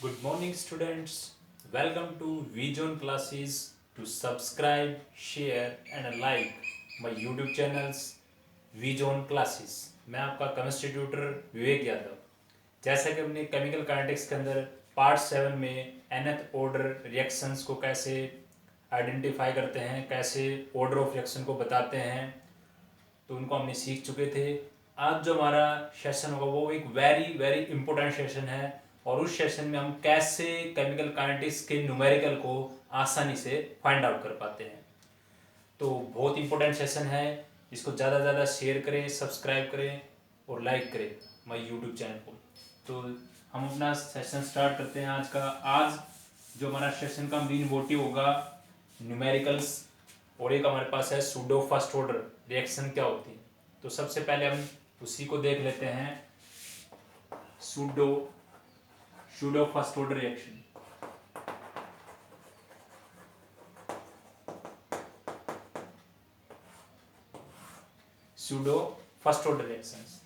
Good morning, students. Welcome to VJON classes. To subscribe, share, and like my YouTube channels VJON classes. मैं आपका chemistry tutor विवेक यादव। जैसा कि हमने chemical kinetics के अंदर पार्ट 7 में nth ऑर्डर रिएक्शंस को कैसे आइडेंटिफाई करते हैं, कैसे ऑर्डर ऑफ रिएक्शन को बताते हैं, तो उनको हमने सीख चुके थे। आज जो हमारा सेशन होगा वो एक वेरी वेरी इंपॉर्टेंट सेशन है और उस सेशन में हम कैसे केमिकल काइनेटिक्स के न्यूमेरिकल को आसानी से फाइंड आउट कर पाते हैं। तो बहुत इंपॉर्टेंट सेशन है, इसको ज़्यादा से ज़्यादा शेयर करें, सब्सक्राइब करें और लाइक करें हमारे यूट्यूब चैनल को। तो हम अपना सेशन स्टार्ट करते हैं आज का। आज जो हमारा सेशन का मेन मोटिव होगा न्यूमेरिकल्स, और एक हमारे पास है सूडो फर्स्ट ऑर्डर रिएक्शन क्या होती है। तो सबसे पहले हम उसी को देख लेते हैं, pseudo first order reaction. Pseudo first order reactions,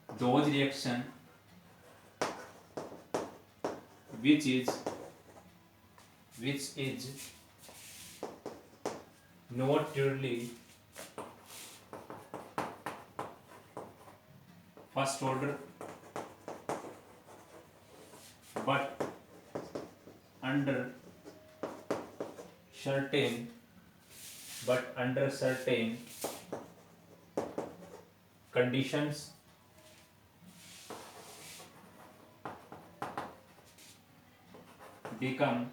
those reaction which is not purely first order but under certain conditions become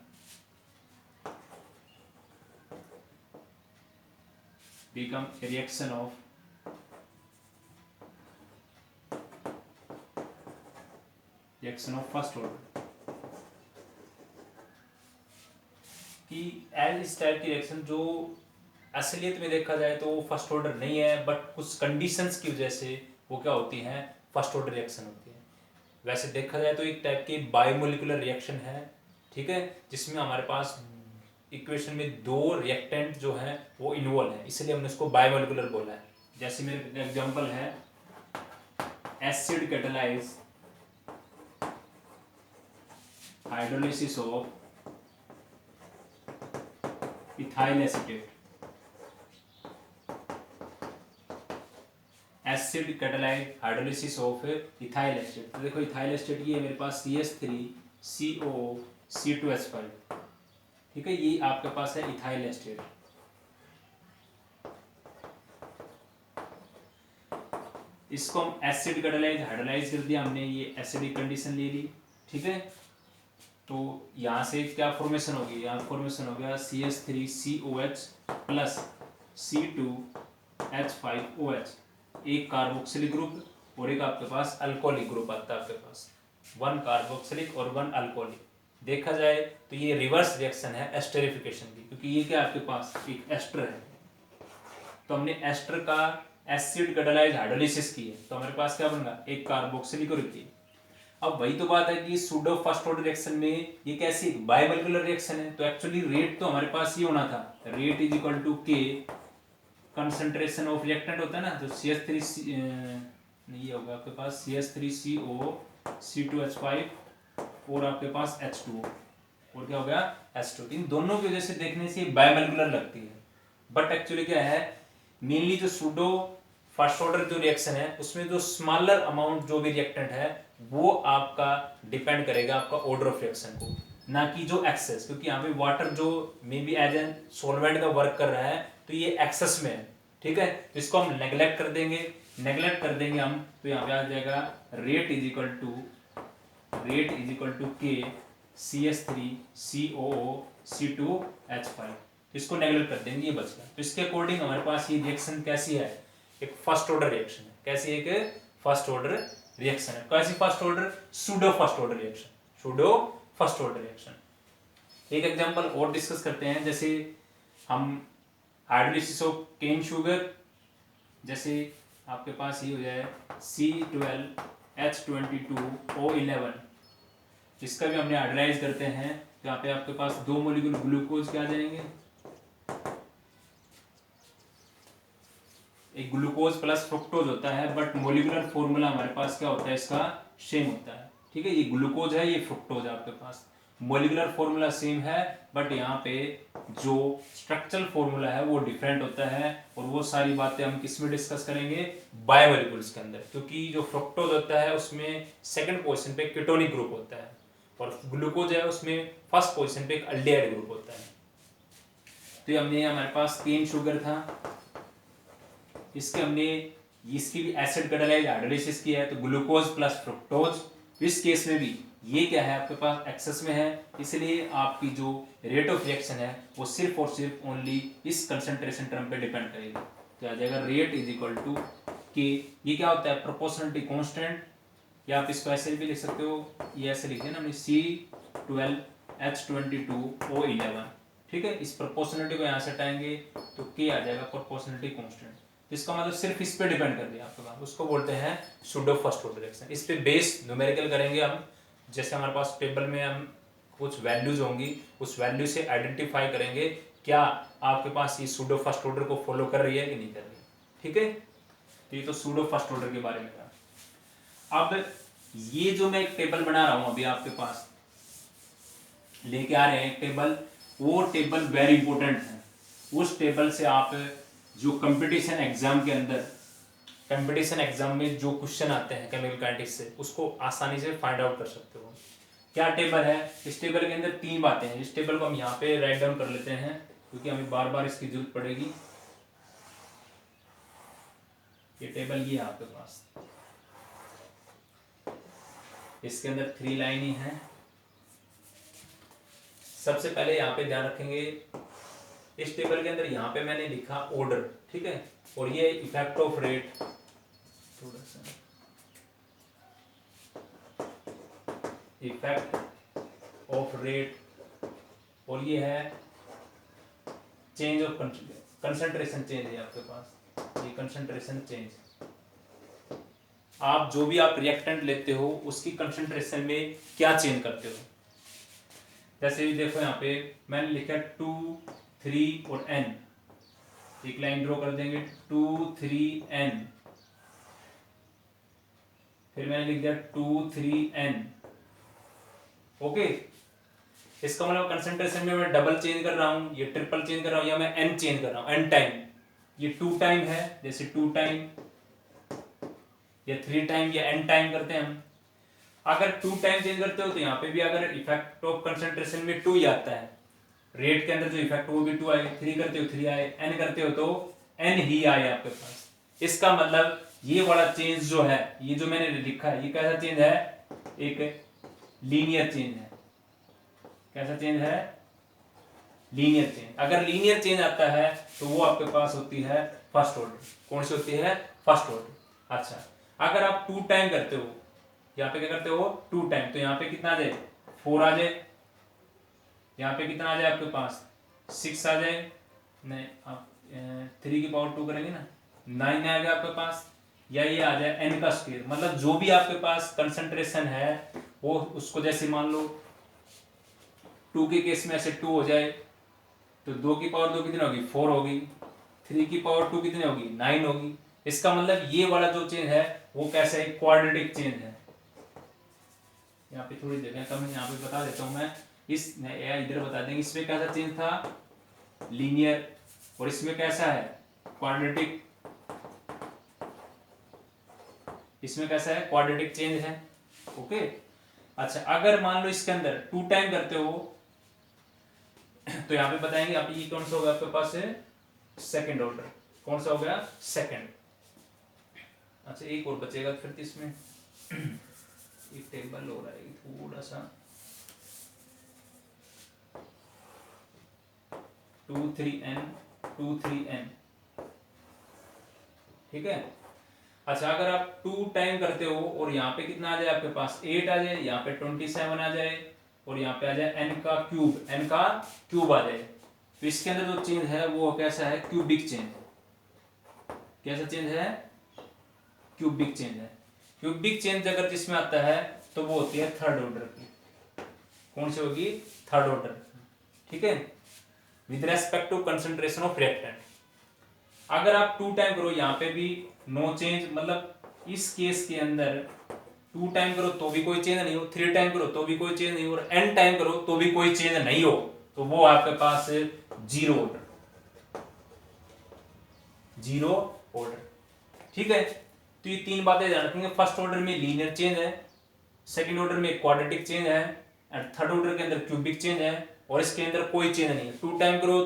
a reaction of first order. कि एल इस टाइप की रिएक्शन जो असलियत में देखा जाए तो वो फर्स्ट ऑर्डर नहीं है, बट कुछ कंडीशंस की वजह से वो क्या होती हैं, फर्स्ट ऑर्डर रिएक्शन होती है। वैसे देखा जाए तो एक टाइप की बायोमोलिकुलर रिएक्शन है, ठीक है, जिसमें हमारे पास इक्वेशन में दो रिएक्टेंट जो हैं वो इन्वॉल्व है, इसलिए हमने उसको बायोमोलिकुलर बोला है। जैसे मेरे एग्जांपल है acid catalyse hydrolysis of ethyl acetate. Acid catalyse hydrolysis of ethyl acetate. तो देखो इथाइल एसीटेट ये मेरे पास CH3COO C2H5, ठीक है, ये आपके पास है इथाइल एसीटेट। इसको हम एसिड कैटालाइज हाइड्रोलाइज कर दिया हमने, ये एसिडिक कंडीशन ले ली, ठीक है। तो यहाँ से क्या फॉर्मेशन होगी, यहाँ फॉर्मेशन हो गया CH3COH प्लस C2H5OH, एक कार्बोक्सिलिक ग्रुप और एक आपके पास अल्कोहलिक ग्रुप आता है, आपके पास वन कार्बोक्सिलिक और वन अल्कोहलिक। देखा जाए तो ये रिवर्स रिएक्शन है एस्टरिफिकेशन की, क्योंकि ये क्या आपके पास एक एस्टर है। तो हमने एस्टर का एसिड कैटालाइज हाइड्रोलिसिस की है, तो हमारे पास क्या बन गया, एक कार्बोक्सिलिक ग्रुप की। अब वही तो बात है कि सूडो फर्स्ट ऑर्डर रिएक्शन में ये कैसी बायोमोलिकुलर रिएक्शन है, तो एक्चुअली रेट तो हमारे पास ये होना था, रेट इज इक्वल टू के कंसंट्रेशन ऑफ रिएक्टेंट होता है ना, तो CH3 ये होगा आपके पास CH3CO C2H5 और आपके पास H2O, और क्या हो गया H2। इन दोनों की वजह से देखने से बायोमोलिकुलर लगती है, बट एक्चुअली क्या है, मेनली जो सूडो फर्स्ट ऑर्डर जो रिएक्शन है उसमें जो स्मॉलर अमाउंट जो भी रिएक्टेंट है वो आपका डिपेंड करेगा आपका ऑर्डर ऑफ रिएक्शन को, ना कि जो एक्सेस, क्योंकि यहाँ पे वाटर जो may be as an solvent का वर्क कर रहा है तो ये एक्सेस में है, ठीक है। तो इसको हम नेग्लेक्ट कर देंगे हम, तो यहाँ पे आ जाएगा रेट इज इक्वल टू के CH3COO C2H5, इसको नेग्लेक्ट कर देंगे, ये बच गया। तो इसके अकॉर्डिंग हमारे पास ये रिएक्शन कैसी है, एक फर्स्ट ऑर्डर रिएक्शन है। कैसी एक फर्स्ट ऑर्डर रिएक्शन है, कैसी first order, pseudo first order reaction. एक एग्जांपल और डिस्कस करते हैं, जैसे हम हाइड्रोलिसिस ऑफ केन शुगर, जैसे आपके पास ये हो जाए C12H22O11, इसका भी हमने हाइड्रोलाइज करते हैं, तो यहाँ पे आपके पास दो मोलिक्यूल ग्लूकोज के आ जाएंगे, एक ग्लूकोज प्लस फ्रुक्टोज होता है, बट मोलिकुलर फॉर्मूला हमारे पास क्या होता है, इसका सेम होता है, ठीक है, ये ग्लूकोज है, ये फ्रुक्टोज है आपके पास। मोलिकुलर फॉर्मूला सेम है, बट यहाँ पे जो स्ट्रक्चरल फॉर्मूला है वो डिफरेंट होता है, और वो सारी बातें हम किस में डिस्कस करेंगे, बायोमोलिक्यूल्स के अंदर। क्योंकि जो फ्रुक्टोज होता है उसमें सेकंड पोजीशन पे कीटोनिक ग्रुप होता है, और ग्लूकोज है उसमें फर्स्ट पोजीशन पे एक अल्डिहाइड ग्रुप होता है। तो ये हमने हमारे पास केन शुगर था, इसके हमने इसकी भी एसिड कैटालाइज हाइड्रोलाइसिस किया है, तो ग्लूकोज प्लस फ्रुक्टोज। इस केस में भी ये क्या है आपके पास एक्सेस में है, इसलिए आपकी जो रेट ऑफ रिएक्शन है वो सिर्फ और सिर्फ ओनली इस कंसंट्रेशन टर्म पे डिपेंड करेगी। तो आ जाएगा रेट इज इक्वल टू के। ये क्या होता है, प्रोपोर्शनलिटी कांस्टेंट, या आप इसको ऐसे भी लिख सकते हो, ये ऐसे लिखते हैं ना हमने C12H22O11, ठीक है। इस प्रोपोर्शनलिटी को यहाँ से हटाएंगे तो के आ जाएगा प्रोपोर्शनलिटी कांस्टेंट। इसका मतलब सिर्फ इस पे डिपेंड कर दिया आपके पास, उसको बोलते हैं सूडो फर्स्ट ऑर्डर रिएक्शन। इस पे बेस न्यूमेरिकल करेंगे हम, जैसे हमारे पास टेबल में हम कुछ वैल्यूज होंगी, उस वैल्यू से आइडेंटिफाई करेंगे क्या आपके पास ये सूडो फर्स्ट ऑर्डर को फॉलो कर रही है कि नहीं कर रही है, ठीक है। तो ये तो सूडो फर्स्ट ऑर्डर के बारे में था। अब ये जो मैं एक टेबल बना रहा हूं अभी आपके पास लेके आ रहे हैं एक टेबल, वो टेबल वेरी इंपॉर्टेंट है। उस टेबल से आप जो कंपटीशन एग्जाम के अंदर, कंपटीशन एग्जाम में जो क्वेश्चन आते हैं केमिकल काइनेटिक्स से, उसको आसानी से फाइंड आउट कर सकते हो। क्या टेबल है, इस टेबल के अंदर तीन बातें हैं। इस टेबल को हम यहाँ पे राइट डाउन कर लेते हैं क्योंकि हमें बार बार इसकी जरूरत पड़ेगी। ये टेबल ये है आपके पास, इसके अंदर 3 लाइन ही है। सबसे पहले यहाँ पे ध्यान रखेंगे, इस टेबल के अंदर यहाँ पे मैंने लिखा ऑर्डर, ठीक है, और ये इफेक्ट ऑफ रेट, थोड़ा सा इफेक्ट ऑफ रेट, और ये है चेंज ऑफ कंसंट्रेशन चेंज है आपके पास, ये कंसंट्रेशन चेंज। आप जो भी आप रिएक्टेंट लेते हो उसकी कंसंट्रेशन में क्या चेंज करते हो। जैसे भी देखो यहाँ पे मैंने लिखा 2, 3 और n, एक लाइन ड्रॉ कर देंगे 2, 3, n, फिर मैंने लिख दिया 2, 3, n, ओके। इसका मतलब कंसंट्रेशन में मैं डबल चेंज कर रहा हूं, ये ट्रिपल चेंज कर रहा हूं, या मैं n चेंज कर रहा हूं, n टाइम। ये 2 टाइम है, जैसे 2 टाइम या 3 टाइम या n टाइम करते हैं हम। अगर 2 टाइम चेंज करते हो तो यहाँ पे भी अगर इफेक्ट ऑफ कंसंट्रेशन में 2 ही आता है, रेट के अंदर जो इफेक्ट वो भी 2 आए, 3 करते हो 3 आए, n करते हो तो n ही आए आपके पास। इसका मतलब ये वाला चेंज जो है, ये जो मैंने लिखा है, ये कैसा चेंज है, एक लीनियर चेंज है। कैसा चेंज है, लीनियर चेंज। अगर लीनियर चेंज आता है तो वो आपके पास होती है फर्स्ट ऑर्डर। कौन सी होती है, फर्स्ट ऑर्डर। अच्छा, अगर आप 2 टाइम करते हो, यहाँ पे क्या करते हो 2 टाइम, तो यहाँ पे कितना आ जाए 4 आ जाए, यहाँ पे कितना आ जाए आपके पास 6 आ जाए, नहीं आप 3 की पावर 2 करेंगे ना, 9 आ गया आपके पास, या ये आ जाए n का स्क्वायर। मतलब जो भी आपके पास कंसंट्रेशन है वो उसको, जैसे मान लो 2 के केस में ऐसे 2 हो जाए तो 2 की पावर 2 कितनी होगी 4 होगी, 3 की पावर 2 कितनी होगी 9 होगी। इसका मतलब ये वाला जो चेंज है वो कैसा है, क्वाड्रेटिक चेंज है। यहाँ पे थोड़ी जगह कम है, यहाँ पे बता देता हूँ मैं, इस इधर बता देंगे, इसमें कैसा चेंज था लीनियर, और इसमें कैसा है क्वाड्रेटिक, इसमें कैसा है क्वाड्रेटिक चेंज है, ओके। अच्छा, अगर मान लो इसके अंदर 2 टाइम करते हो तो यहाँ पे बताएंगे आप ये कौन सा होगा आपके पास है सेकंड ऑर्डर, कौन सा हो गया सेकंड। अच्छा, एक और बचेगा फिर इसमें एक टेबल हो रहा है थोड़ा सा 2, 3n 2, 3n, ठीक है। अच्छा, अगर आप 2 टाइम करते हो और यहाँ पे कितना आ जाए आपके पास 8 आ जाए, यहाँ पे 27 आ जाए, और यहाँ पे आ जाए n का क्यूब आ जाए, तो इसके अंदर जो चेंज है वो कैसा है क्यूबिक चेंज। कैसा चेंज है, क्यूबिक चेंज है। क्यूबिक चेंज अगर जिसमें आता है तो वो होती है थर्ड ऑर्डर की। कौन सी होगी, थर्ड ऑर्डर, ठीक है, with respect to concentration of reactant. अगर आप 2 टाइम करो यहाँ पे भी नो चेंज, मतलब इस केस के अंदर 2 टाइम करो तो भी कोई चेंज नहीं हो, 3 टाइम करो तो भी कोई चेंज नहीं हो, और n टाइम करो तो भी कोई चेंज नहीं हो, तो वो आपके पास जीरो ऑर्डर, जीरो ऑर्डर। ठीक है, तो ये तीन बातें ध्यान रखेंगे। फर्स्ट ऑर्डर में लीनियर चेंज है, सेकंड ऑर्डर में क्वाड्रेटिक चेंज है, एंड थर्ड ऑर्डर के अंदर क्यूबिक चेंज है, और इसके अंदर कोई चेंज नहीं है। 2 टाइम करो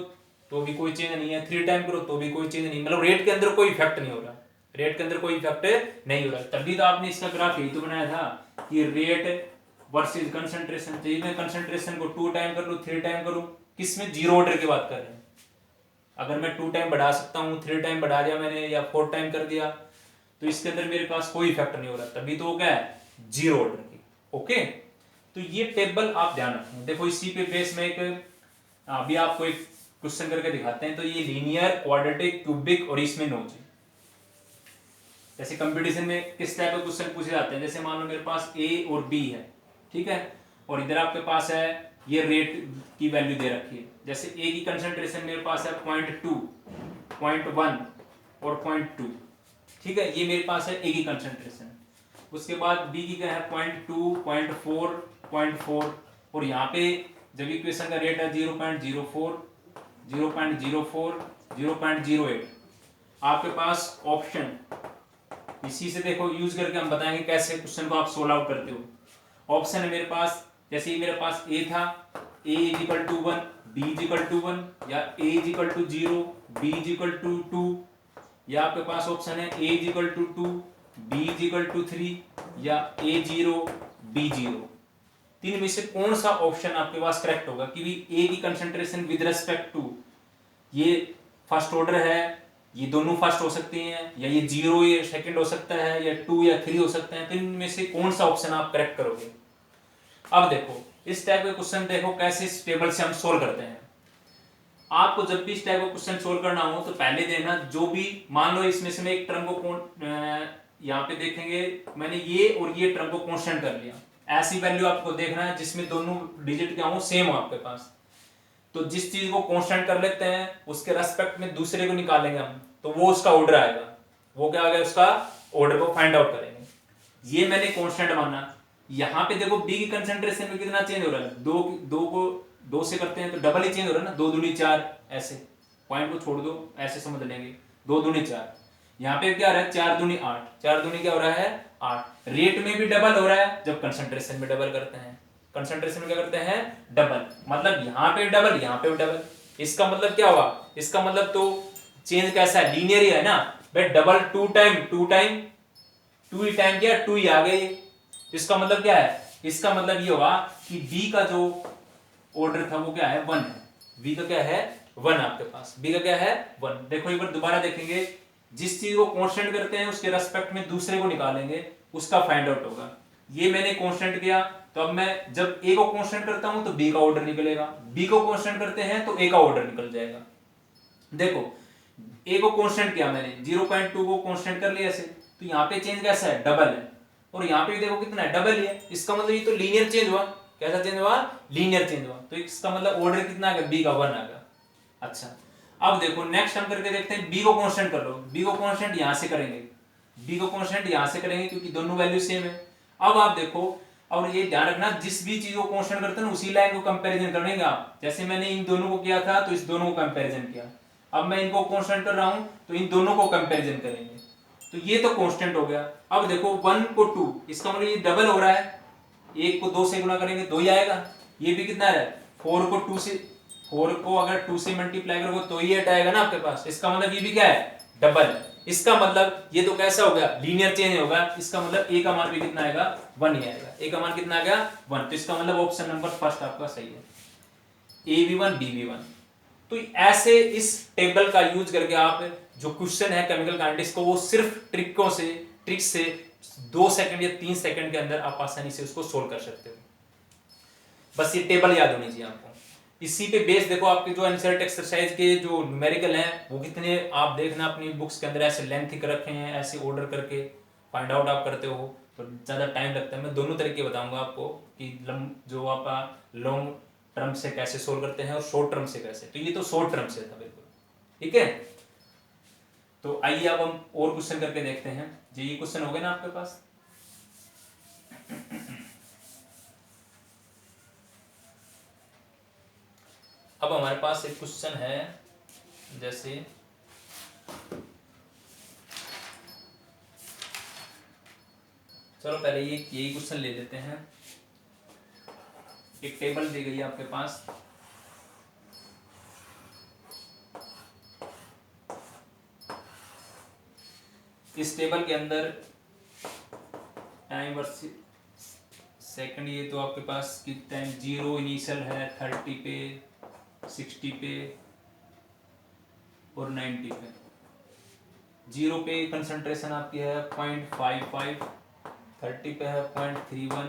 तो भी कोई चेंज नहीं है, 3 टाइम करो तो भी कोई चेंज नहीं, मतलब रेट के अंदर कोई इफेक्ट नहीं हो रहा, रेट के अंदर कोई इफेक्ट नहीं हो रहा। तभी तो आपने इसका ग्राफ यही तो बनाया था कि रेट वर्सेस कंसंट्रेशन, चाहिए मैं कंसंट्रेशन को 2 टाइम कर लूं, 3 टाइम करूं, किसमें जीरो ऑर्डर की बात कर रहे हैं। अगर मैं 2 टाइम बढ़ा सकता हूँ, 3 टाइम बढ़ा दिया मैंने, या 4 टाइम कर दिया, तो इसके अंदर मेरे पास कोई इफेक्ट नहीं हो रहा, तभी तो वो क्या है, जीरो ऑर्डर की। ओके, तो ये टेबल आप ध्यान रखें। देखो इसी पे बेस में एक अभी आपको एक क्वेश्चन करके दिखाते हैं। तो ये लीनियर, क्वाड्रेटिक, क्यूबिक और इसमें नो चाहिए। जैसे कंपटीशन में किस टाइप के क्वेश्चन पूछे जाते हैं, जैसे मान लो मेरे पास ए और बी है, ठीक है, और इधर आपके पास है ये रेट की वैल्यू दे रखी है। जैसे ए की कंसंट्रेशन मेरे पास है 0.2, 0.1 और 0.2, ठीक है, ये मेरे पास है ए की कंसंट्रेशन। उसके बाद बी की क्या है 0.2, 0.4, 0.4, और यहाँ पे जब इक्वेशन का रेट है 0.04, 0.04, 0.08, आपके पास ऑप्शन इसी से देखो यूज करके हम बताएंगे कैसे क्वेश्चन को आप सोल्व आउट करते हो। ऑप्शन है मेरे पास, जैसे मेरे पास ए था, a is equal to 1, b is equal to 1, या a is equal to 0, b is equal to 2, या आपके पास ऑप्शन है a is equal to 2, b is equal to 3, या a 0, b 0। तीन में से कौन सा ऑप्शन आपके पास करेक्ट होगा कि भी a की कंसंट्रेशन विद रेस्पेक्ट टू ये फर्स्ट ऑर्डर है, ये दोनों फर्स्ट हो सकते हैं, या ये 0 या सेकंड हो सकता है, या 2 या 3 हो सकते हैं। तो इनमें से कौन सा ऑप्शन आप करेक्ट करोगे। अब देखो इस टाइप के क्वेश्चन देखो कैसे इस टेबल से हम सोल्व करते हैं। आपको जब भी इस टाइप का क्वेश्चन सोल्व करना हो तो पहले देखना, जो भी मान लो इसमें से मैं एक टर्म को यहाँ पे देखेंगे, मैंने ये और ये टर्म को कांस्टेंट कर लिया, ऐसी वैल्यू आपको देखना है जिसमें दोनों डिजिट क्या हो, सेम हो आपके पास। तो जिस चीज को कांस्टेंट कर लेते हैं उसके रेस्पेक्ट में दूसरे को निकालेंगे हम, तो वो उसका ऑर्डर आएगा, वो क्या आ गया, उसका ऑर्डर को फाइंड आउट करेंगे। ये मैंने कांस्टेंट माना। यहाँ पे देखो बी की कंसंट्रेशन में कितना चेंज हो रहा है, दो को 2 से करते हैं तो डबल ही चेंज हो रहा है ना, 2 दूनी 4, ऐसे पॉइंट को छोड़ दो, ऐसे समझ लेंगे 2 दूनी 4। यहाँ पे क्या हो रहा है 4 दूनी 8, 4 दूनी क्या हो रहा है 8। रेट में भी डबल हो रहा है जब कंसंट्रेशन में डबल करते हैं, कंसंट्रेशन में क्या करते हैं डबल, मतलब यहाँ पे डबल यहाँ पे डबल। इसका मतलब क्या हुआ, इसका मतलब तो चेंज कैसा है, लीनियर ही है ना भाई। डबल 2 टाइम 2 ही टाइम किया 2 ही आ गए। इसका मतलब क्या है, इसका मतलब ये होगा कि बी का जो ऑर्डर था वो क्या है 1 है, बी का क्या है 1 आपके पास, बी का क्या है 1। देखो एक बार दोबारा देखेंगे, जिस चीज को कांस्टेंट करते हैं उसके रेस्पेक्ट में दूसरे को निकालेंगे, उसका फाइंड आउट होगा। ये मैंने कांस्टेंट किया, तो अब मैं जब ए को कांस्टेंट करता हूं तो बी का ऑर्डर निकलेगा, बी को कांस्टेंट करते हैं तो ए का ऑर्डर निकल जाएगा। देखो ए को कांस्टेंट किया मैंने, 0.2 को कांस्टेंट कर लिया ऐसे, तो यहाँ पे चेंज कैसा है डबल है, और यहाँ पे भी देखो कितना है डबल ही है। इसका मतलब ये तो लीनियर चेंज हुआ, कैसा चेंज हुआ, लीनियर चेंज हुआ। तो इसका मतलब ऑर्डर कितना आ गया, बी का 1 आ गया। अच्छा अब देखो नेक्स्ट हम करके देखते हैं, बी को कांस्टेंट कर लो, बी को कांस्टेंट यहां से करेंगे, बी को कांस्टेंट यहां से करेंगे क्योंकि दोनों वैल्यू सेम है। अब आप देखो, और ये ध्यान रखना जिस भी चीज को कांस्टेंट करते हैं ना उसी लाइन को कंपैरिजन करेंगे आप। जैसे मैंने इन दोनों को किया था तो इस दोनों को कंपैरिजन किया, अब मैं इनको कांस्टेंट कर रहा हूं तो इन दोनों को कंपैरिजन करेंगे, तो ये तो कांस्टेंट हो गया। अब देखो 1 को 2, इसका मतलब ये डबल हो रहा है, 1 को 2 से गुणा करेंगे 2 ही आएगा। ये भी कितना है 4 को 2 से, 4 को अगर 2 से मल्टीप्लाई करोगे तो ही 8 आएगा ना आपके पास। इसका मतलब ये भी क्या है डबल है। इसका मतलब ये तो कैसा हो गया, लीनियर चेंज होगा। इसका मतलब ए का मान भी कितना आएगा 1 ही आएगा, ए का मान कितना आ गया 1। तो इसका मतलब ऑप्शन नंबर फर्स्ट आपका सही है, ए भी 1 बी भी 1। तो ऐसे इस टेबल का यूज करके आप जो क्वेश्चन है केमिकल काइनेटिक्स को, वो सिर्फ ट्रिक से 2 सेकंड या 3 सेकंड के अंदर आप आसानी से उसको सोल्व कर सकते हो। बस ये टेबल याद होनी चाहिए आपको। इसी पे बेस देखो आपके जो एनसीईआरटी एक्सरसाइज के जो न्यूमेरिकल हैं वो कितने आप देखना अपनी बुक्स के अंदर ऐसे लेंथ रखे हैं, ऐसे ऑर्डर करके फाइंड आउट आप करते हो तो ज़्यादा टाइम लगता है। मैं दोनों तरीके बताऊंगा आपको कि जो आप लॉन्ग टर्म से कैसे सोल्व करते हैं और शॉर्ट टर्म से कैसे। तो ये तो शॉर्ट टर्म से था बिल्कुल, ठीक है। तो आइए अब हम और क्वेश्चन करके देखते हैं। जी ये क्वेश्चन हो गए ना आपके पास। अब हमारे पास एक क्वेश्चन है, जैसे चलो पहले ये यही क्वेश्चन ले लेते हैं। एक टेबल दी गई है आपके पास, इस टेबल के अंदर टाइम वर्सेस सेकंड, ये तो आपके पास कि टाइम 0 इनिशियल है 30 पे, 60 पे और 90 पे। 0 पे कंसंट्रेशन आपकी है 0.55, 30 पे है 0.31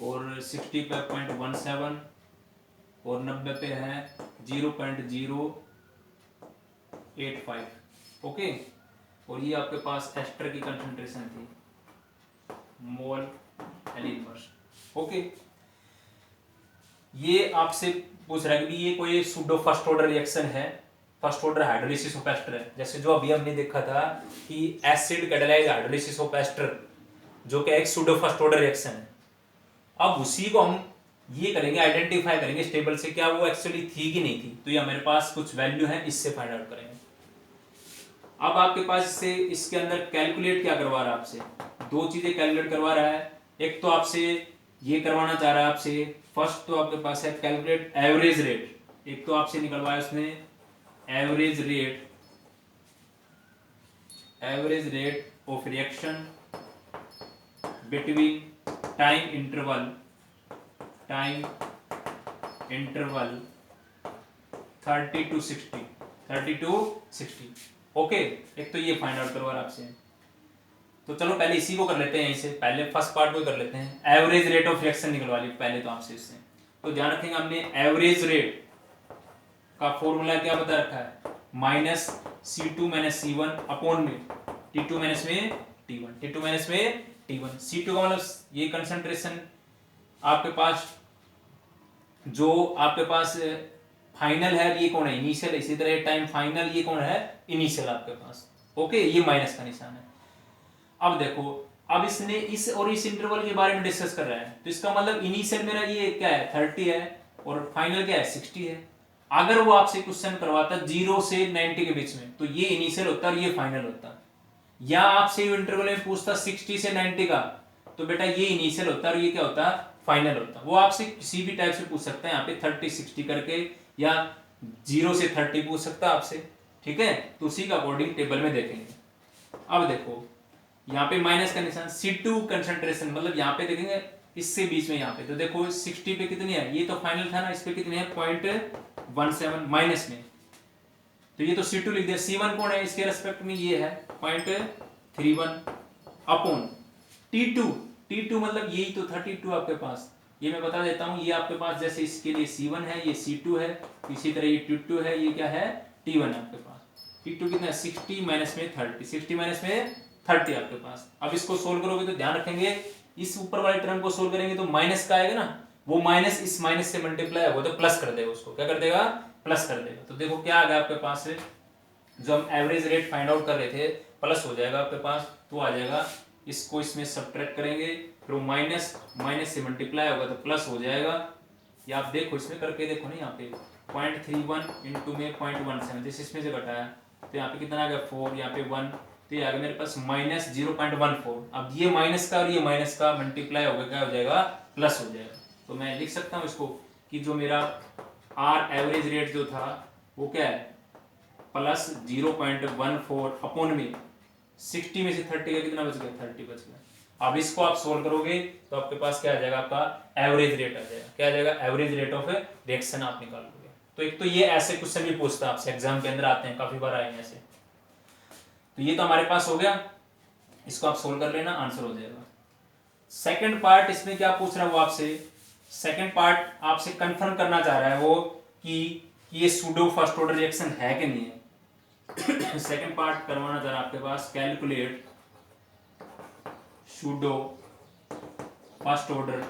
और 60 पे 0.17 और 90 पे है 0.085। ओके, और ये आपके पास एस्टर की कंसंट्रेशन थी, मोल एल इनवर्स। ओके, ये आपसे पूछ रहा है कि ये कोई सूडो फर्स्ट ऑर्डर रिएक्शन है, first order hydrolysis of ester है। जैसे जो अभी हमने देखा था कि acid catalyse hydrolysis of ester, जो कि एक सूडो फर्स्ट ऑर्डर रिएक्शन है। अब उसी को हम ये करेंगे, आइडेंटिफाई करेंगे इस टेबल से क्या वो एक्चुअली थी कि नहीं थी। तो ये हमारे पास कुछ वैल्यू है, इससे फाइंड आउट करेंगे। अब आपके पास इससे इसके अंदर कैलकुलेट क्या करवा रहा है आपसे, दो चीजें कैलकुलेट करवा रहा है। एक तो आपसे ये करवाना चाह रहा है आपसे, फर्स्ट तो आपके पास है कैलकुलेट एवरेज रेट। एक तो आपसे निकलवाया उसने average rate of reaction between time interval 30 to 60। Okay, एक तो ये फाइंड आउट करवा रहा आपसे। तो चलो पहले इसी को कर लेते हैं, इसे पहले फर्स्ट पार्ट को कर लेते हैं। एवरेज रेट ऑफ रिएक्शन निकलवा ली पहले तो आपसे इससे। तो ध्यान रखेंगे हमने एवरेज रेट का फॉर्मूला क्या बता रखा है, -C2 - C1 अपॉन में T2 - में T1। C2 का मतलब ये कंसंट्रेशन आपके पास, जो आपके पास फाइनल है ये कौन है, इनिशियल। इसी तरह टाइम फाइनल ये कौन है, इनिशियल आपके पास। ओके, ये माइनस का निशान है। अब देखो, अब इसने इस और इस इंटरवल के बारे में डिस्कस कर रहा है, तो इसका मतलब इनिशियल मेरा ये क्या है 30 है और फाइनल क्या है 60 है। अगर वो आपसे क्वेश्चन करवाता 0 से 90 के बीच में, तो ये इनिशियल होता और ये फाइनल होता। या आपसे इंटरवल में पूछता 60 से 90 का, तो बेटा ये इनिशियल होता और ये क्या होता, फाइनल होता। वो आपसे किसी भी टाइप से पूछ सकता है, यहाँ पे 30 60 करके, या 0 से 30 पूछ सकता है आपसे। ठीक है, तो उसी का अकॉर्डिंग टेबल में देखेंगे। अब देखो यहाँ पे माइनस का निशान, C2 कंसंट्रेशन, मतलब यहाँ पे देखेंगे इससे बीच में, यहाँ पे तो देखो 60 पे कितनी है, ये तो फाइनल था ना, इस पे कितनी है 0.17 माइनस में, तो ये तो C2 लिख दिया। C1 कौन है इसके रेस्पेक्ट में, ये है 0.31 अपॉन T2 मतलब यही तो 32 आपके पास। ये मैं बता देता हूँ, ये आपके पास जैसे इसके लिए C1 है, ये C2 है, इसी तरह ये T2 है, ये क्या है T1 है आपके पास। T2 कितना है 60 माइनस में 30, 60 माइनस में 30 आपके पास। अब इसको सोल्व करोगे तो ध्यान रखेंगे, इस ऊपर वाले टर्म को सोल्व करेंगे तो माइनस का आएगा ना, वो माइनस इस माइनस से मल्टीप्लाई होगा तो प्लस कर देगा, उसको क्या कर देगा, प्लस कर देगा। तो देखो क्या आ गया आपके पास, जो हम एवरेज रेट फाइंड आउट कर रहे थे, प्लस हो जाएगा आपके पास, तो आ जाएगा, इसको इसमें सब्ट्रैक्ट करेंगे, फिर वो माइनस से मल्टीप्लाई होगा तो प्लस हो जाएगा। ये आप देखो इसमें करके देखो ना, यहाँ पे 0.31 इंटू में 0.17, जैसे इसमें से घटाया तो यहाँ पे कितना आ गया 4, यहाँ पे 1, तो ये आ गया मेरे पास -0.14। अब ये माइनस का और ये माइनस का मल्टीप्लाई होगा, क्या हो जाएगा, प्लस हो जाएगा। तो मैं लिख सकता हूँ इसको कि जो मेरा आर एवरेज रेट जो था वो क्या है +0.14 अपॉन में 60 में से 30 का कितना बच गया, 30 बच गया। अब इसको आप सोल्व करोगे तो आपके पास क्या आ जाएगा, आपका एवरेज रेट आ जाएगा। क्या आ जाएगा, एवरेज रेट ऑफ रिएक्शन आप निकाल लोगे। तो एक तो ये ऐसे क्वेश्चन भी पूछता है आपसे, एग्जाम के अंदर आते हैं, काफी बार आए हैं ऐसे। तो ये तो हमारे पास हो गया, इसको आप सोल्व कर लेना, आंसर हो जाएगा। सेकंड पार्ट इसमें क्या पूछ रहा है वो आपसे, सेकंड पार्ट आपसे कंफर्म करना चाह रहा है वो कि ये सूडो फर्स्ट ऑर्डर रिएक्शन है कि नहीं है। सेकंड पार्ट करवाना चाह रहा है आपके पास, calculate pseudo first order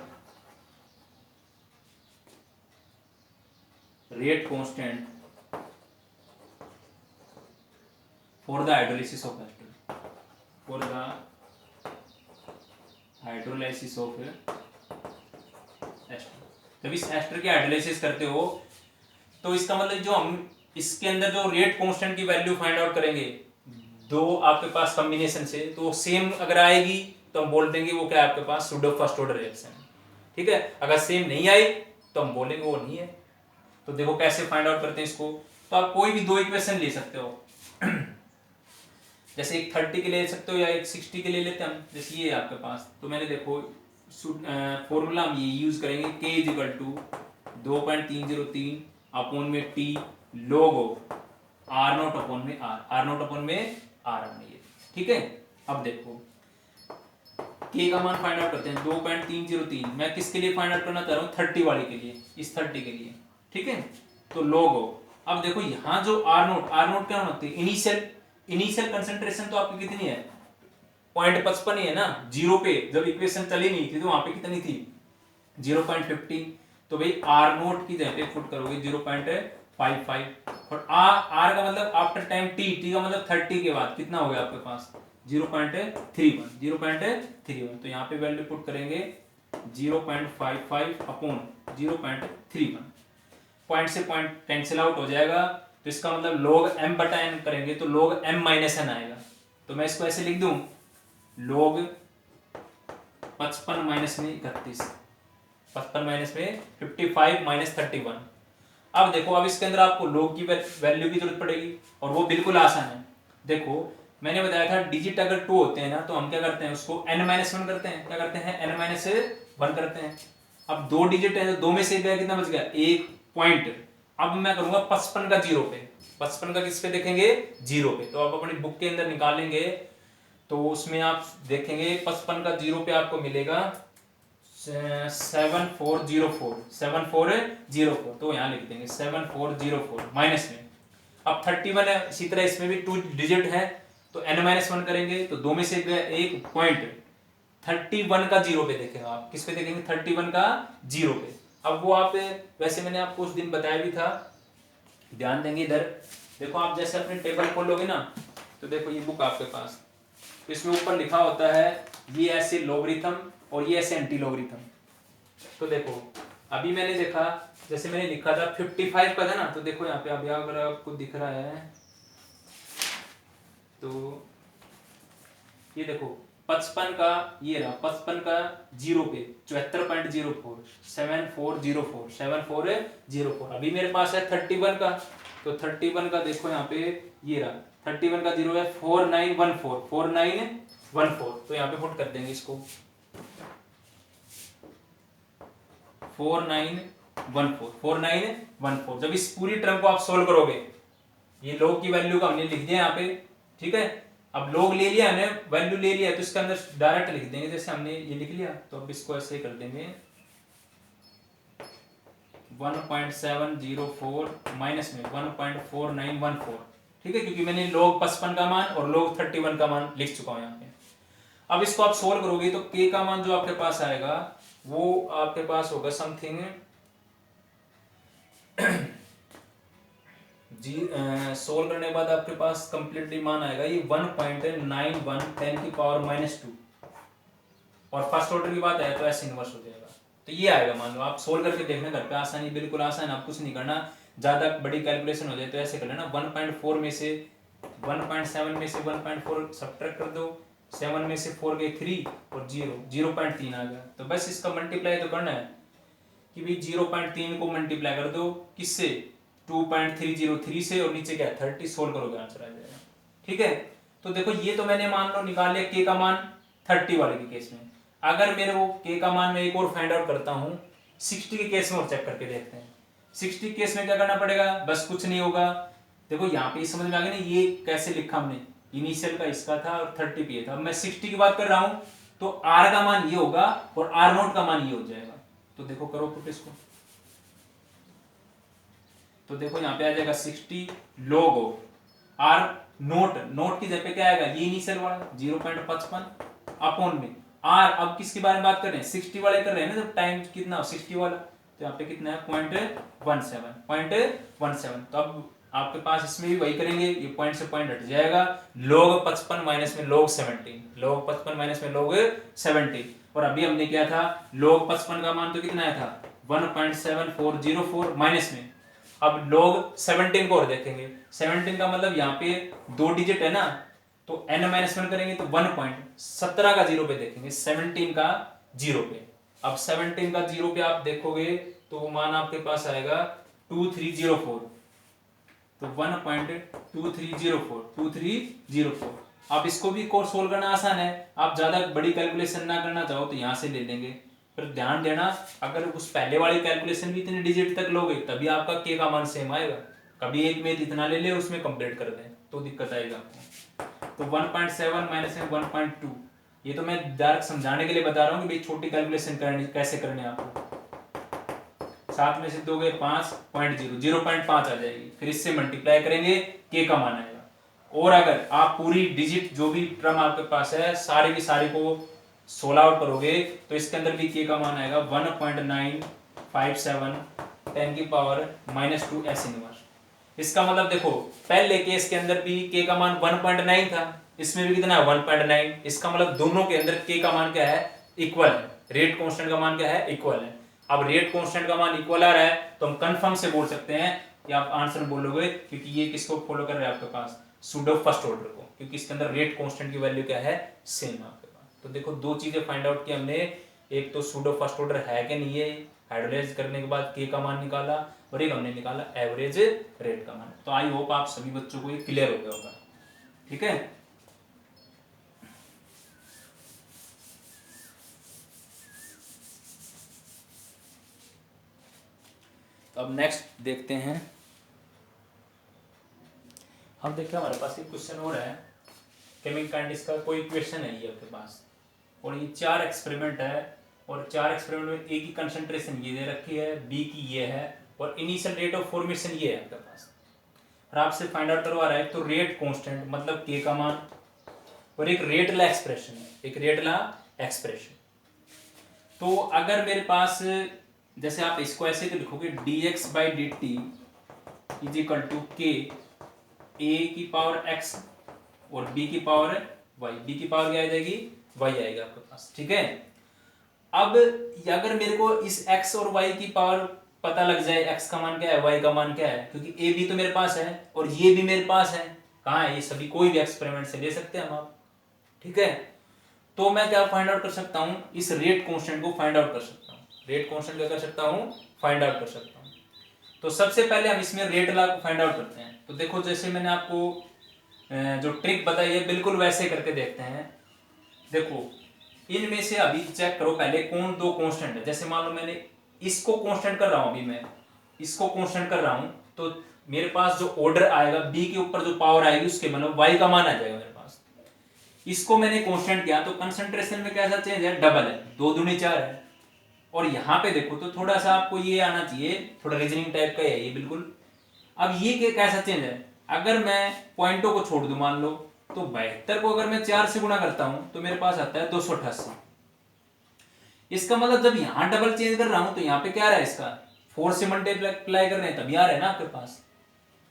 rate constant for the hydrolysis of ester, for the hydrolysis of ester. जब इस एस्टर की हाइड्रोलाइसिस करते हो तो इसका मतलब जो हम इसके अंदर जो रेट कांस्टेंट की वैल्यू फाइंड आउट करेंगे दो आपके पास कॉम्बिनेशन से, तो सेम अगर आएगी तो हम बोल देंगे वो क्या है आपके पास सूडो फर्स्ट ऑर्डर रिएक्शन, ठीक है। अगर सेम नहीं आई तो हम बोलेंगे वो नहीं है। तो देखो कैसे फाइंड आउट करते हैं इसको। तो आप कोई भी दो इक्वेशन ले सकते हो जैसे एक 30 के ले सकते हो या एक 60 के ले लेते हैं हम, जैसे ये है आपके पास। तो मैंने देखो फॉर्मूला हम ये यूज करेंगे k is equal to 2.303 upon में t log R naught upon में आर नोट अपॉन में आर हमने ये, ठीक है। अब देखो k का मान फाइंड आउट करते हैं 2.303, मैं किसके लिए फाइंड आउट करना चाह रहा हूँ 30 वाले के लिए, इस 30 के लिए, ठीक है। तो log अब देखो यहाँ जो आर नोट क्या होती है इनिशियल कंसंट्रेशन तो आपकी कितनी है 0.55 ही है ना, जीरो पे जब इक्वेशन चली नहीं थी तो वहां पे कितनी थी 0.15। तो भाई आर नोट की जगह पे पुट करोगे 0.55 और आर का मतलब आफ्टर टाइम टी का मतलब 30 के बाद कितना हो गया आपके पास 0.31 तो यहाँ पे वैल्यू पुट करेंगे 0.55 अपॉन 0.31, पॉइंट से पॉइंट कैंसिल आउट हो जाएगा। तो इसका मतलब log m बटा n करेंगे तो log m माइनस n आएगा। तो मैं इसको ऐसे लिख दूं log 55 माइनस में 31, 55 माइनस में 55 माइनस 31। अब देखो अब इसके अंदर आपको log की वैल्यू की जरूरत पड़ेगी और वो बिल्कुल आसान है। देखो मैंने बताया था डिजिट अगर 2 होते हैं ना तो हम क्या करते हैं उसको n-1 करते हैं, क्या करते हैं n-1 करते हैं। अब दो डिजिट है तो दो में से गया कितना बच गया एक पॉइंट। अब मैं करूंगा 55 का जीरो पे, 55 का किस पे देखेंगे जीरो पे। तो आप अपनी बुक के अंदर निकालेंगे तो उसमें आप देखेंगे 55 का जीरो पे आपको मिलेगा 7404 तो यहाँ लिख देंगे 7404 माइनस में। अब 31 है, इसी तरह इसमें भी 2 डिजिट है तो n-1 करेंगे तो दो में से एक पॉइंट 31 का जीरो पे देखेगा। आप किस पे देखेंगे 31 का जीरो पे। अब वो आप वैसे मैंने आपको उस दिन बताया भी था, ध्यान देंगे इधर। देखो आप जैसे अपने टेबल खोलोगे ना तो देखो ये बुक आपके पास, इसमें ऊपर लिखा होता है ये ऐसे लॉगरिथम और ये ऐसे एंटी लॉगरिथम। तो देखो अभी मैंने देखा जैसे मैंने लिखा था 55 का था ना, तो देखो यहाँ पे अभी अगर आपको दिख रहा है तो ये देखो 55 का ये रहा 55 का जीरो पे 74.04 7404 अभी मेरे पास है 31 का, तो 31 का देखो यहाँ पे ये रहा 31 का जीरो है 4914 तो यहाँ पे पुट कर देंगे इसको 4914 जब इस पूरी टर्म को आप सोल्व करोगे, ये log की वैल्यू का हमने लिख दिया यहाँ पे, ठीक है। अब log ले लिया हमने, वैल्यू ले लिया तो इसके अंदर डायरेक्ट लिख देंगे जैसे हमने ये लिख लिया। तो अब इसको ऐसे कर देंगे 1.704 माइनस में 1.4914, ठीक है, क्योंकि मैंने log 55 का मान और log 31 का मान लिख चुका हूं यहाँ पे। अब इसको आप सोल्व करोगे तो k का मान जो आपके पास आएगा वो आपके पास होगा समथिंग जी सोल्व करने के बाद आपके पास कंप्लीटली मान आएगा ये 1.9110 की पावर -2 और फर्स्ट ऑर्डर की बात है तो ऐसे इनवर्स हो जाएगा। तो ये आएगा, मान लो आप सोल्व करके देखना घर पे, आसानी बिल्कुल आसान, आप कुछ नहीं करना, ज्यादा बड़ी कैलकुलेशन हो जाए तो ऐसे कर लेना 1.4 में से 1.7 में से 1.4 सब्ट्रैक्ट कर दो, 7 में से 4 गए 3 और 0.3 आ गया। तो बस इसका मल्टीप्लाई तो करना है कि भाई 0.3 को मल्टीप्लाई कर दो किससे 2.303 से और नीचे क्या 30, सोल्व करोगे आंसर आ जाएगा, ठीक है। तो देखो ये तो मैंने मान लो निकाल लिया k का मान 30 वाले के केस में। अगर मेरे वो k का मान मैं एक और फाइंड आउट करता हूँ 60 के केस में और चेक करके देखते हैं। 60 केस में क्या करना पड़ेगा, बस कुछ नहीं होगा। देखो यहाँ पे समझ में आ गया ना ये कैसे लिखा हमने, इनिशियल का इसका था और 30 पे था। अब मैं 60 की बात कर रहा हूँ तो r का मान ये होगा और r नोट का मान ये हो जाएगा। तो देखो करो पुट इसको, तो देखो यहाँ पे आ जाएगा 60 log r नोट की जगह पे क्या आएगा ये इनिशियल वाला 0.55 अपॉन में r। अब किसके बारे में बात कर रहे हैं 60 वाले कर रहे हैं ना, जब टाइम कितना 60 वाला, तो यहाँ पे कितना है 0.17। तो अब आपके पास इसमें भी वही करेंगे, ये पॉइंट से पॉइंट हट जाएगा, log 55 माइनस में log 17, log 55 माइनस में log 17। और अभी हमने किया था log 55 का मान तो कितना आया था 1.7404 माइनस में अब log 17 को और देखेंगे, 17 का मतलब यहाँ पे 2 डिजिट है ना, तो n-1 करेंगे तो 1 पॉइंट, 17 का 0 पे देखेंगे, 17 का 0 पे। अब 17 का 0 पे आप देखोगे तो मान आपके पास आएगा 2304, तो 1.2304। आप इसको भी कोर्स सोल्व करना आसान है, आप ज्यादा बड़ी कैलकुलेशन ना करना चाहो तो यहाँ से ले लेंगे। पर ध्यान देना, अगर उस पहले वाली कैलकुलेशन भी इतने डिजिट तक लोगे तभी आपका के का मान सेम आएगा। कभी एक में इतना ले ले उसमें कंप्लीट कर दें तो दिक्कत आएगी आपको। तो 1.7 माइनस 1.2, ये तो मैं डायरेक्ट समझाने के लिए बता रहा हूँ कि भाई छोटी कैलकुलेशन करनी कैसे करनी है आपको। 7 में से दोगे 5.0, 0.5 आ जाएगी, फिर इससे मल्टीप्लाई करेंगे के का मान आएगा। और अगर आप पूरी डिजिट जो भी टर्म आपके पास है सारे की सारी को 16 आउट करोगे तो इसके अंदर भी के का मान आएगा 1.957 10 की पावर -2 s इनवर्स। इसका मतलब देखो पहले केस के अंदर भी के का मान 1.9 था, इसमें भी कितना है 1.9। इसका मतलब दोनों के अंदर के का मान क्या है, इक्वल है। रेट कांस्टेंट का मान क्या है, इक्वल है। अब रेट कांस्टेंट का मान इक्वल आ रहा है तो हम कंफर्म से बोल सकते हैं कि आप आंसर बोलोगे, क्योंकि ये किसको फॉलो कर रहे हैं आपके पास, सूडो फर्स्ट ऑर्डर को, क्योंकि इसके अंदर रेट कांस्टेंट की वैल्यू क्या है, सेम आपके पास। तो देखो दो चीजें फाइंड आउट की हमने, एक तो सूडो फर्स्ट ऑर्डर है कि नहीं है, हाइड्रोलाइज करने के बाद के का मान निकाला, और एक हमने निकाला एवरेज रेट का मान। तो आई होप आप सभी बच्चों को ये क्लियर हो गया होगा, ठीक है। तो अब नेक्स्ट देखते हैं, हम देखते हैं हमारे पास एक क्वेश्चन हो रहा है, केमिकल काइनेटिक्स का कोई क्वेश्चन है ये आपके पास, और ये 4 एक्सपेरिमेंट है, और 4 एक्सपेरिमेंट में ए की कंसंट्रेशन ये दे रखी है, बी की ये है, और इनिशियल रेट ऑफ फॉर्मेशन ये है आपके पास। और आपसे फाइंड आउट करवा रहा है तो रेट कांस्टेंट मतलब के का मान, और एक रेट ला एक्सप्रेशन है, एक रेट ला एक्सप्रेशन। तो अगर मेरे पास, जैसे आप इसको ऐसे तो लिखोगे dx/dt इज इक्वल टू के ए की पावर x और b की पावर y, b की पावर क्या आ जाएगी, y आएगा आपके पास, ठीक है। अब अगर मेरे को इस x और y की पावर पता लग जाए, x का मान क्या है, y का मान क्या है, क्योंकि a भी तो मेरे पास है और ये भी मेरे पास है, कहाँ है ये सभी, कोई भी एक्सपेरिमेंट से ले सकते हैं हम आप, ठीक है। तो मैं क्या फाइंड आउट कर सकता हूँ, इस रेट कांस्टेंट को फाइंड आउट कर सकता हूँ, रेट कांस्टेंट क्या कर सकता हूँ, फाइंड आउट कर सकता हूँ। तो सबसे पहले हम इसमें रेट लॉ को फाइंड आउट करते हैं। तो देखो जैसे मैंने आपको जो ट्रिक बताई है बिल्कुल वैसे करके देखते हैं। देखो इनमें से अभी चेक करो पहले कौन दो कांस्टेंट है। जैसे मान लो मैंने इसको कांस्टेंट कर रहा हूं, अभी मैं इसको कांस्टेंट कर रहा हूं, तो मेरे पास जो ऑर्डर आएगा बी के ऊपर जो पावर आएगी उसके मतलब वाई का मान आ जाएगा मेरे पास। इसको मैंने कांस्टेंट किया तो कंसंट्रेशन में कैसा चेंज है, डबल है, 2 दूनी 4 है। और यहाँ पे देखो तो थोड़ा सा आपको ये आना चाहिए, थोड़ा रीजनिंग टाइप का है ये बिल्कुल। अब ये कैसा चेंज है, अगर मैं पॉइंटों को छोड़ दूं मान लो, तो 72 को अगर मैं 4 से गुणा करता हूं तो मेरे पास आता है 288। इसका मतलब जब यहां डबल चेंज कर रहा हूं तो यहाँ पे क्या आ रहा है, इसका 4 से मल्टीप्लाई कर रहे हैं तभी आ रहा है ना आपके पास।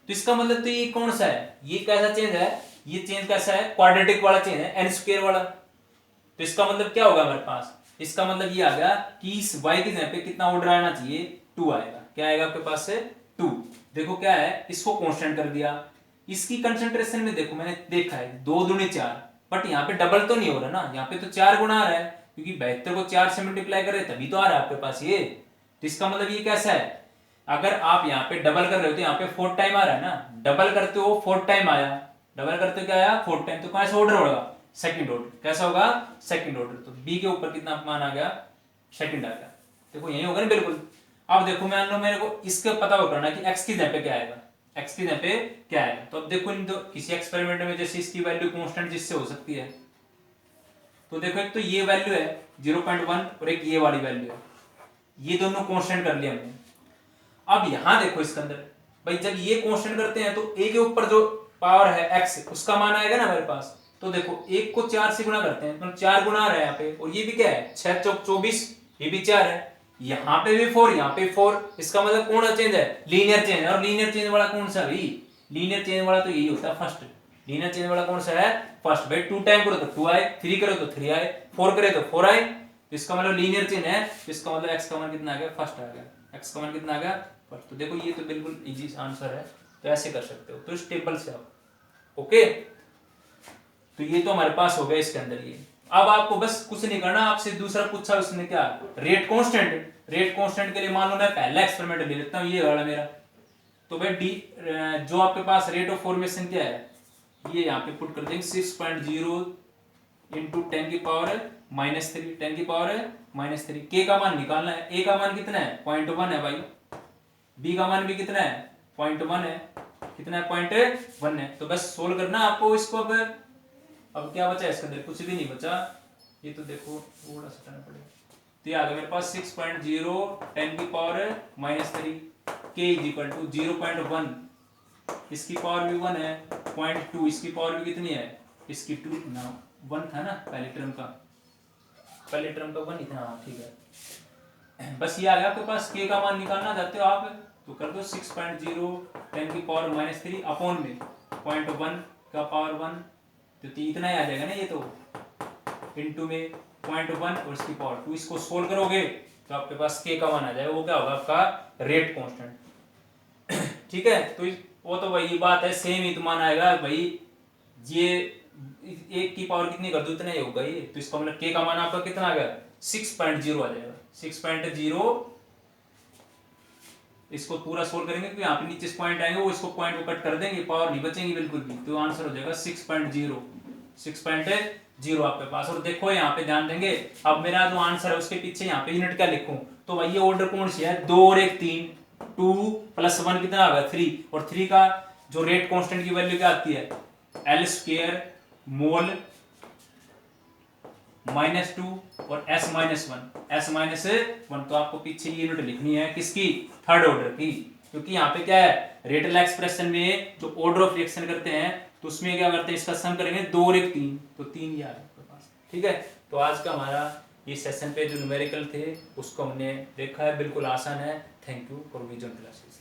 तो इसका मतलब तो ये कौन सा है, ये कैसा चेंज है, ये चेंज कैसा है, क्वाड्रेटिक वाला चेंज है, n स्क्वायर वाला। तो इसका मतलब क्या होगा हमारे पास, इसका मतलब ये आ गया कि इस y की जगह पे कितना ऑर्डर आना चाहिए, 2 आएगा। क्या आएगा आपके पास से 2। देखो क्या है, इसको कांस्टेंट कर दिया। इसकी कंसंट्रेशन में देखो मैंने देखा है 2 दूनी 4, बट यहाँ पे डबल तो नहीं हो रहा ना, यहाँ पे तो 4 गुना आ रहा है, क्योंकि 72 को 4 से मल्टीप्लाई कर रहे तभी तो आ रहा है आपके पास ये। तो इसका मतलब ये कैसा है, अगर आप यहाँ पे डबल कर रहे हो तो यहाँ पे 4 टाइम आ रहा है ना, डबल करते हो 4 टाइम आया, डबल करते हो क्या आया 4 टाइम, तो कैसा ऑर्डर होगा, सेकंड ऑर्डर। कैसा होगा, सेकंड ऑर्डर। तो बी के ऊपर कितना मान आ गया, सेकंड आ गया। देखो यही होगा ना बिल्कुल। अब देखो मान लो मेरे को इसके पता हो करना कि x की जगह पे क्या आएगा, x की जगह पे क्या आएगा। तो अब देखो इन दो किसी एक्सपेरिमेंट में जैसे इसकी वैल्यू कांस्टेंट जिससे हो सकती है, तो देखो एक तो ये वैल्यू है 0.1 और एक ये वाली वैल्यू है, ये दोनों कांस्टेंट कर लिया हमने। अब यहां देखो इसके अंदर भाई जब ये कांस्टेंट करते हैं तो a के ऊपर जो पावर है x उसका मान आएगा ना मेरे पास। तो देखो 1 को 4 से गुणा करते हैं तो 4 गुना आ रहा है यहाँ पे, और ये भी क्या है 6 चौक 24, ये भी 4 है, यहाँ पे भी 4, यहाँ पे 4। इसका मतलब कौन सा चेंज है, लीनियर चेंज है। और लीनियर चेंज वाला कौन सा भाई, लीनियर चेंज वाला तो यही होता है फर्स्ट। लीनियर चेंज वाला कौन सा है, फर्स्ट। भाई 2 टाइम करो तो 2 आए, 3 करो तो 3 आए, 4 करे तो 4 आए, तो इसका मतलब लीनियर चेंज है। तो इसका मतलब x का मान कितना आ गया, फर्स्ट आ गया, x का मान कितना आ गया फर्स्ट। तो देखो ये तो बिल्कुल इजी आंसर है, तो ऐसे कर सकते हो, तो इस टेबल से आप ओके। तो ये तो हमारे पास हो गया इसके अंदर ये। अब आपको बस कुछ नहीं करना, आपसे दूसरा पूछा उसने क्या, रेट कांस्टेंट। रेट कांस्टेंट के लिए मान लो मैं पहला एक्सपेरिमेंट ले लेता हूँ, ये वाला मेरा। तो भाई डी जो आपके पास रेट ऑफ फॉर्मेशन क्या है, ये यहाँ पे पुट कर देंगे 6.0 इंटू 10 की पावर -3, 10 की पावर -3। के का मान निकालना है, ए का मान कितना है 0.1 है भाई, बी का मान भी कितना है 0.1 है, कितना है 0.1 है। तो बस सोल्व करना आपको इसको। अब क्या बचा इसके अंदर, कुछ भी नहीं बचा। ये तो देखो थोड़ा सा करना पड़ेगा। तो ये आ गया मेरे पास 6.0 10 की पावर -3, के इज इक्वल टू 0.1, इसकी पावर भी 1 है, 0.2 इसकी पावर भी कितनी है, इसकी 2 ना 1 था ना पहले टर्म का, पहले टर्म का 1 ही था, हाँ ठीक है। बस ये आ गया आपके पास। के का मान निकालना चाहते हो आप, तो कर दो 6.0 10 की पावर -3 अपॉन में 0.1 का पावर 1, तो इतना ही आ जाएगा ना ये तो, इनटू में 0.1 और इसकी पावर 2। इसको सोल्व करोगे तो आपके पास के का मान आ जाएगा, वो क्या होगा आपका रेट कांस्टेंट। ठीक है, तो वो तो वही बात है, सेम ही तो मान आएगा भाई। ये एक की पावर कितनी कर दो इतना ही होगा ये, तो इसका मतलब के का मान आपका कितना आ गया 6.0 आ जाएगा, 6.0। इसको पूरा सोल्व करेंगे तो यहाँ पे नीचे पॉइंट आएंगे, वो इसको पॉइंट को कट कर देंगे, पावर नहीं बचेंगी बिल्कुल भी, तो आंसर हो जाएगा 6.0, 6.0 आपके पास। और देखो यहाँ पे ध्यान देंगे, अब मेरा जो आंसर है उसके पीछे यहाँ पे यूनिट क्या लिखूं, तो भाई ये ऑर्डर कौन सी है, 2 और 1 3, 2 + 1 कितना आ गया 3, और 3 का जो रेट कांस्टेंट की वैल्यू क्या आती है L² मोल -2 और S-1, तो आपको पीछे ये यूनिट लिखनी है किसकी, थर्ड ऑर्डर की, क्योंकि यहाँ पे क्या है रेटल एक्सप्रेशन में जो ऑर्डर ऑफ रिएक्शन करते हैं तो उसमें क्या करते हैं, इसका सम करेंगे 2 और 1 3, तो 3 ही आ रहा है आपके पास। ठीक है, तो आज का हमारा ये सेशन पे जो न्यूमेरिकल थे उसको हमने देखा है, बिल्कुल आसान है। Thank you for vision classes.